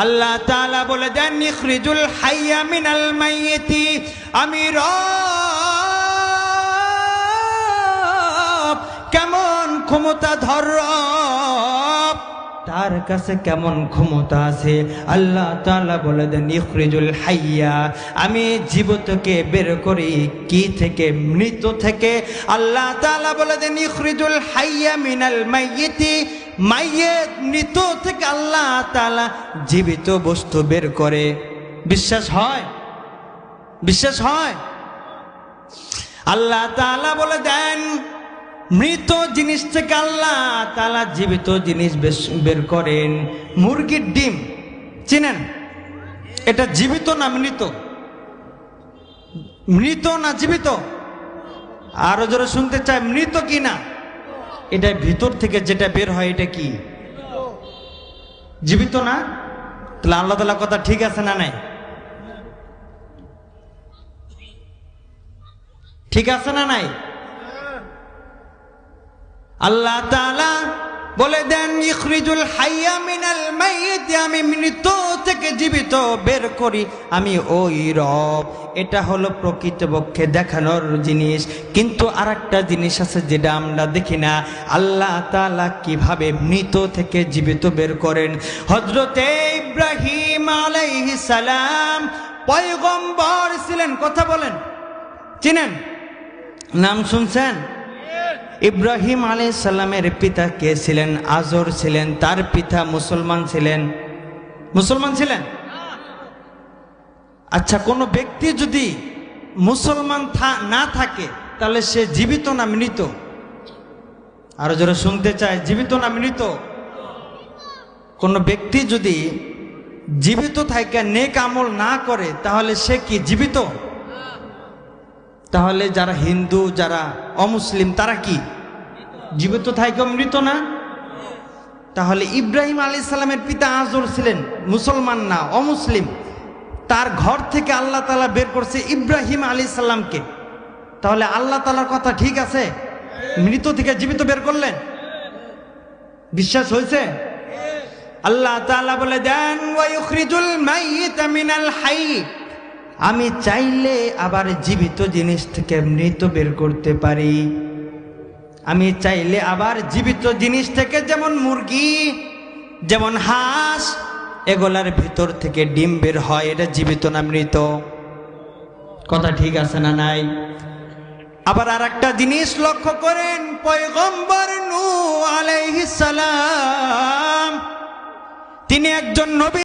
আল্লাহ তাআলা বলে দেন ইখরিজুল হাইয়া মিনাল মাইয়িতি, আমি রব কেমন ক্ষমতাধর রব, তার কাছে কেমন ক্ষমতা আছে। আল্লাহ তাআলা বলে দেন ইখরিজুল হাইয়া, আমি জীবিতকে বের করি কি থেকে? মৃত থেকে। আল্লাহ তাআলা বলে দেন ইখরিজুল হাইয়া মিনাল মাইয়িতি, মাইয়িত মৃত থেকে আল্লাহ তাআলা জীবিত বস্তু বের করে। বিশ্বাস হয়? বিশ্বাস হয়? আল্লাহ তাআলা বলে দেন মৃত জিনিস থেকে আল্লাহ তাআলা জীবিত জিনিস বের করেন। মুরগির ডিম চিনেন? এটা জীবিত না মৃত? মৃত না জীবিত? আরো জোরে শুনতে চাই, মৃত কি না? এটা ভিতর থেকে যেটা বের হয় এটা কি? জীবিত না? তাহলে আল্লাহ তাআলা কথা ঠিক আছে না নাই? ঠিক আছে না নাই? আল্লাহ তাআলা বলে দেন ইখরিজুল হাইয়া মিনাল মাইয়িত, আমি মৃত থেকে জীবিত বের করি, আমি ওই রব। এটা হলো প্রকৃতপক্ষে দেখানোর জিনিস। কিন্তু আরেকটা জিনিস আছে যেটা আমরা দেখি না, আল্লাহ তাআলা কিভাবে মৃত থেকে জীবিত বের করেন। হযরতে ইব্রাহিম আলাইহিস সালাম পয়গম্বর ছিলেন, কথা বলেন, চিনেন? নাম শুনছেন? ইব্রাহিম আলাইহিস সালামের পিতা কে ছিলেন? আজর ছিলেন। তার পিতা মুসলমান ছিলেন। মুসলমান ছিলেন? আচ্ছা, কোন ব্যক্তি যদি মুসলমান না থাকে তাহলে সে জীবিত না মৃত? আরো যারা শুনতে চায়, জীবিত না মৃত? কোন ব্যক্তি যদি জীবিত থাকে নেক আমল না করে তাহলে সে কি জীবিত? তাহলে যারা হিন্দু, যারা অমুসলিম, তারা কি জীবিত থাকে মৃত না? তাহলে ইব্রাহিম আলাইহিস সালামের পিতা আজর ছিলেন মুসলমান না, অমুসলিম। তার ঘর থেকে আল্লাহ তাআলা বের করছে ইব্রাহিম আলাইহিস সালামকে। তাহলে আল্লাহ তাআলার কথা ঠিক আছে? মৃত থেকে জীবিত বের করলেন। বিশ্বাস হয়েছে? আল্লাহ তাআলা বলে দেন ওয়া ইখরিজুল মাইয়িতা মিনাল হাই, আমি চাইলে আবার জীবিত জিনিস থেকে মৃত বের করতে পারি। আমি চাইলে আবার জীবিত জিনিস থেকে, যেমন মুরগি, যেমন হাঁস, এগুলার ভিতর থেকে ডিম বের হয়। এটা জীবিত না মৃত? কথা ঠিক আছে না নাই? আবার আরেকটা জিনিস লক্ষ্য করেন, পয়গম্বর নূহ আলাইহিস সালাম তিনি একজন নবী।